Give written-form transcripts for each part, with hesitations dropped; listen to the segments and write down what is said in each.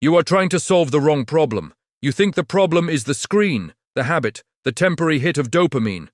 You are trying to solve the wrong problem. You think the problem is the screen, the habit, the temporary hit of dopamine.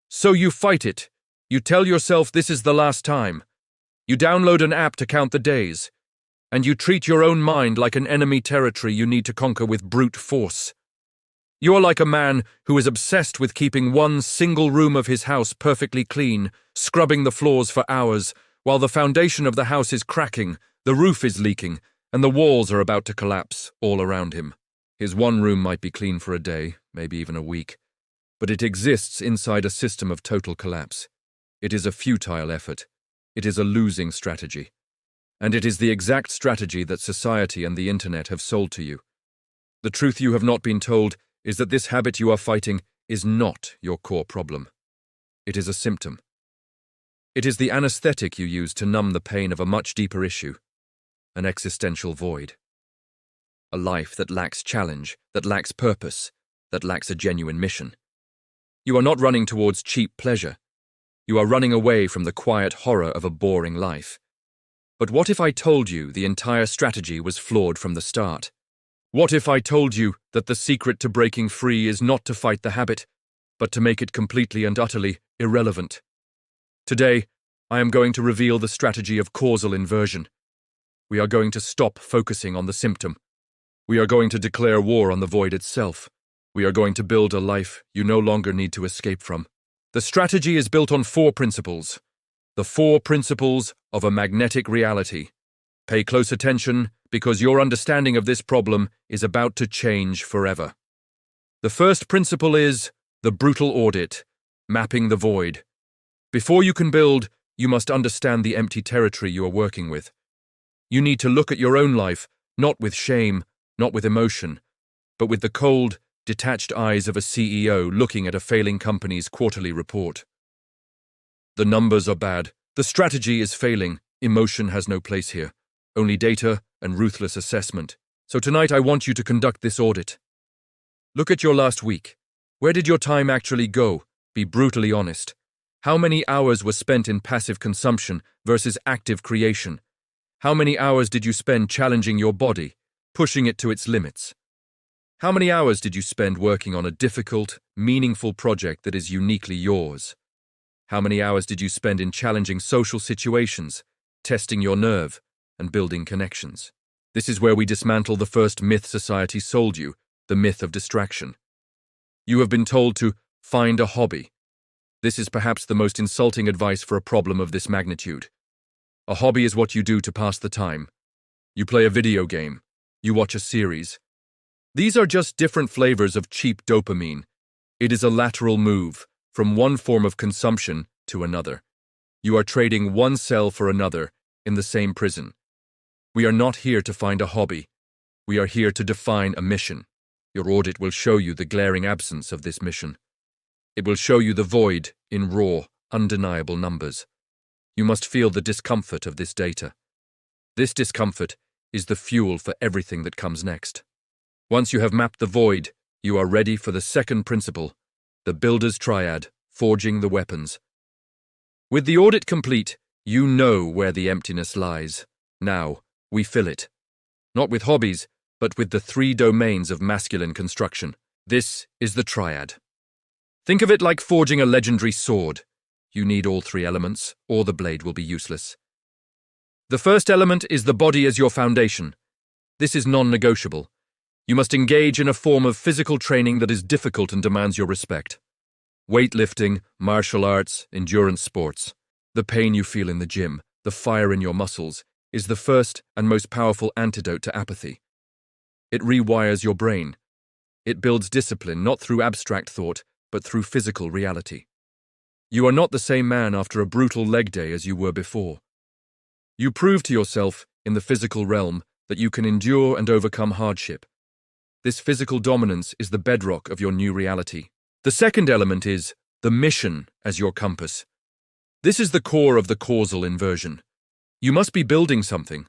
So you fight it. You tell yourself this is the last time. You download an app to count the days. And you treat your own mind like an enemy territory you need to conquer with brute force. You're like a man who is obsessed with keeping one single room of his house perfectly clean, scrubbing the floors for hours, while the foundation of the house is cracking, the roof is leaking, and the walls are about to collapse all around him. His one room might be clean for a day, maybe even a week, but it exists inside a system of total collapse. It is a futile effort. It is a losing strategy. And it is the exact strategy that society and the internet have sold to you. The truth you have not been told is that this habit you are fighting is not your core problem. It is a symptom. It is the anesthetic you use to numb the pain of a much deeper issue, an existential void. A life that lacks challenge, that lacks purpose, that lacks a genuine mission. You are not running towards cheap pleasure. You are running away from the quiet horror of a boring life. But what if I told you the entire strategy was flawed from the start? What if I told you that the secret to breaking free is not to fight the habit, but to make it completely and utterly irrelevant? Today, I am going to reveal the strategy of causal inversion. We are going to stop focusing on the symptom. We are going to declare war on the void itself. We are going to build a life you no longer need to escape from. The strategy is built on 4 principles. The 4 principles of a magnetic reality. Pay close attention, because your understanding of this problem is about to change forever. The first principle is the brutal audit, mapping the void. Before you can build, you must understand the empty territory you are working with. You need to look at your own life, not with shame, not with emotion, but with the cold, detached eyes of a CEO looking at a failing company's quarterly report. The numbers are bad. The strategy is failing. Emotion has no place here. Only data and ruthless assessment. So tonight I want you to conduct this audit. Look at your last week. Where did your time actually go? Be brutally honest. How many hours were spent in passive consumption versus active creation? How many hours did you spend challenging your body, pushing it to its limits? How many hours did you spend working on a difficult, meaningful project that is uniquely yours? How many hours did you spend in challenging social situations, testing your nerve, and building connections? This is where we dismantle the first myth society sold you, the myth of distraction. You have been told to find a hobby. This is perhaps the most insulting advice for a problem of this magnitude. A hobby is what you do to pass the time. You play a video game. You watch a series. These are just different flavors of cheap dopamine. It is a lateral move from one form of consumption to another. You are trading one cell for another in the same prison. We are not here to find a hobby. We are here to define a mission. Your audit will show you the glaring absence of this mission. It will show you the void in raw, undeniable numbers. You must feel the discomfort of this data. This discomfort is the fuel for everything that comes next. Once you have mapped the void, you are ready for the second principle, the builder's triad, forging the weapons. With the audit complete, you know where the emptiness lies. Now, we fill it. Not with hobbies, but with the 3 domains of masculine construction. This is the triad. Think of it like forging a legendary sword. You need all 3 elements, or the blade will be useless. The first element is the body as your foundation. This is non-negotiable. You must engage in a form of physical training that is difficult and demands your respect. Weightlifting, martial arts, endurance sports. The pain you feel in the gym, the fire in your muscles, is the first and most powerful antidote to apathy. It rewires your brain. It builds discipline not through abstract thought, but through physical reality. You are not the same man after a brutal leg day as you were before. You prove to yourself, in the physical realm, that you can endure and overcome hardship. This physical dominance is the bedrock of your new reality. The second element is the mission as your compass. This is the core of the causal inversion. You must be building something,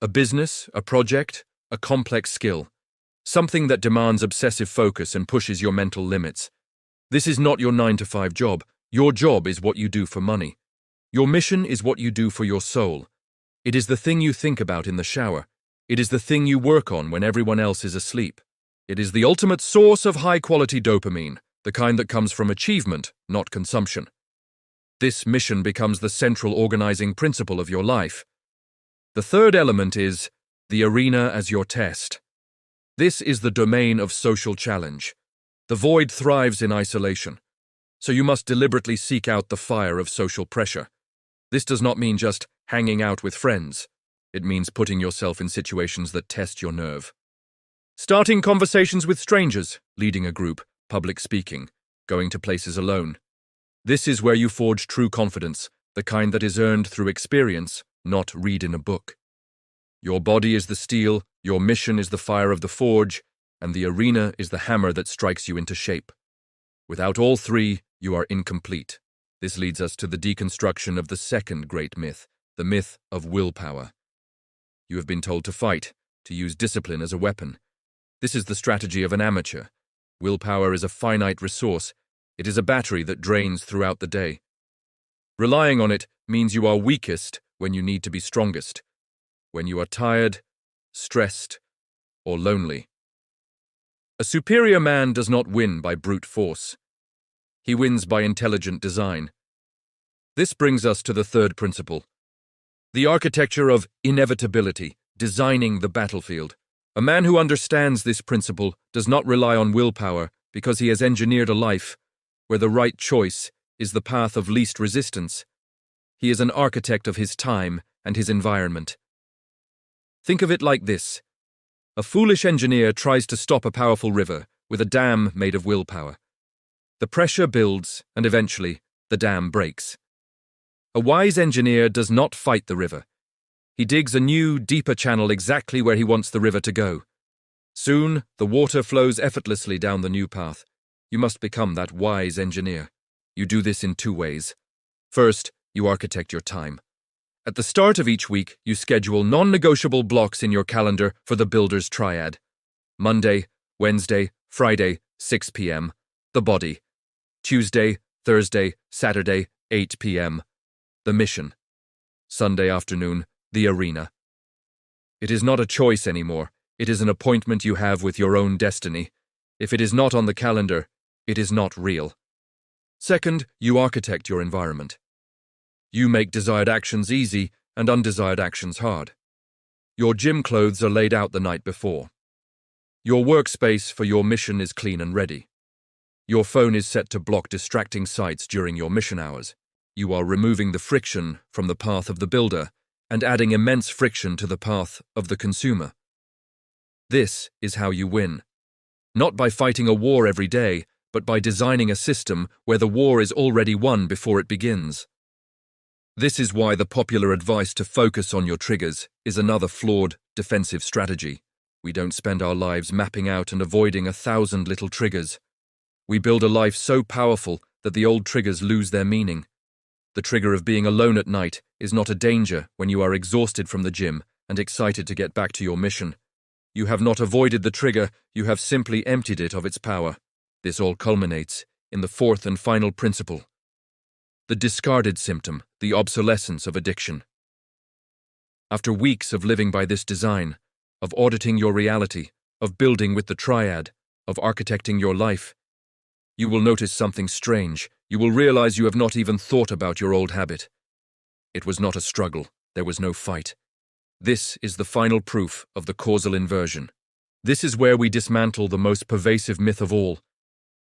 a business, a project, a complex skill, something that demands obsessive focus and pushes your mental limits. This is not your 9-to-5 job. Your job is what you do for money. Your mission is what you do for your soul. It is the thing you think about in the shower. It is the thing you work on when everyone else is asleep. It is the ultimate source of high-quality dopamine, the kind that comes from achievement, not consumption. This mission becomes the central organizing principle of your life. The third element is the arena as your test. This is the domain of social challenge. The void thrives in isolation, so you must deliberately seek out the fire of social pressure. This does not mean just hanging out with friends. It means putting yourself in situations that test your nerve. Starting conversations with strangers, leading a group, public speaking, going to places alone. This is where you forge true confidence, the kind that is earned through experience, not read in a book. Your body is the steel, your mission is the fire of the forge, and the arena is the hammer that strikes you into shape. Without all three, you are incomplete. This leads us to the deconstruction of the second great myth, the myth of willpower. You have been told to fight, to use discipline as a weapon. This is the strategy of an amateur. Willpower is a finite resource. It is a battery that drains throughout the day. Relying on it means you are weakest when you need to be strongest, when you are tired, stressed, or lonely. A superior man does not win by brute force. He wins by intelligent design. This brings us to the third principle, the architecture of inevitability, designing the battlefield. A man who understands this principle does not rely on willpower because he has engineered a life where the right choice is the path of least resistance. He is an architect of his time and his environment. Think of it like this. A foolish engineer tries to stop a powerful river with a dam made of willpower. The pressure builds, and eventually, the dam breaks. A wise engineer does not fight the river. He digs a new, deeper channel exactly where he wants the river to go. Soon, the water flows effortlessly down the new path. You must become that wise engineer. You do this in two ways. First, you architect your time. At the start of each week, you schedule non-negotiable blocks in your calendar for the builder's triad. Monday, Wednesday, Friday, 6 p.m., the body. Tuesday, Thursday, Saturday, 8 p.m., the mission. Sunday afternoon, the arena. It is not a choice anymore. It is an appointment you have with your own destiny. If it is not on the calendar, it is not real. Second, you architect your environment. You make desired actions easy and undesired actions hard. Your gym clothes are laid out the night before. Your workspace for your mission is clean and ready. Your phone is set to block distracting sites during your mission hours. You are removing the friction from the path of the builder and adding immense friction to the path of the consumer. This is how you win. Not by fighting a war every day, but by designing a system where the war is already won before it begins. This is why the popular advice to focus on your triggers is another flawed, defensive strategy. We don't spend our lives mapping out and avoiding 1,000 little triggers. We build a life so powerful that the old triggers lose their meaning. The trigger of being alone at night is not a danger when you are exhausted from the gym and excited to get back to your mission. You have not avoided the trigger, you have simply emptied it of its power. This all culminates in the fourth and final principle. The discarded symptom, the obsolescence of addiction. After weeks of living by this design, of auditing your reality, of building with the triad, of architecting your life, you will notice something strange. You will realize you have not even thought about your old habit. It was not a struggle. There was no fight. This is the final proof of the causal inversion. This is where we dismantle the most pervasive myth of all,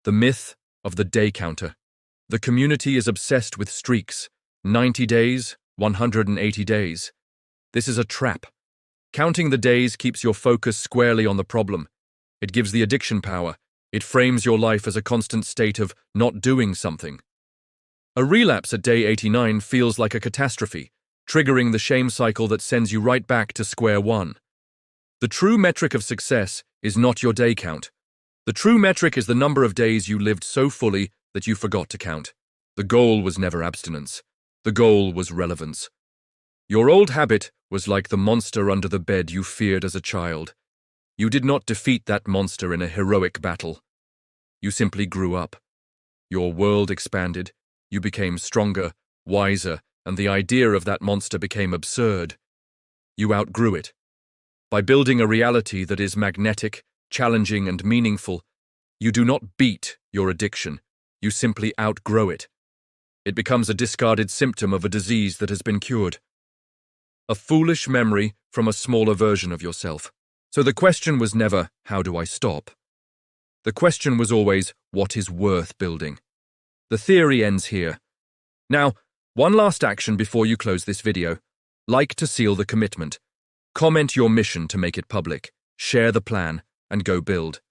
the myth of the day counter. The community is obsessed with streaks, 90 days, 180 days. This is a trap. Counting the days keeps your focus squarely on the problem. It gives the addiction power. It frames your life as a constant state of not doing something. A relapse at day 89 feels like a catastrophe, triggering the shame cycle that sends you right back to square one. The true metric of success is not your day count. The true metric is the number of days you lived so fully that you forgot to count. The goal was never abstinence. The goal was relevance. Your old habit was like the monster under the bed you feared as a child. You did not defeat that monster in a heroic battle. You simply grew up. Your world expanded. You became stronger, wiser, and the idea of that monster became absurd. You outgrew it. By building a reality that is magnetic, challenging, and meaningful, you do not beat your addiction, you simply outgrow it. It becomes a discarded symptom of a disease that has been cured. A foolish memory from a smaller version of yourself. So the question was never, how do I stop? The question was always, what is worth building? The theory ends here. Now, one last action before you close this video. Like to seal the commitment. Comment your mission to make it public. Share the plan, and go build.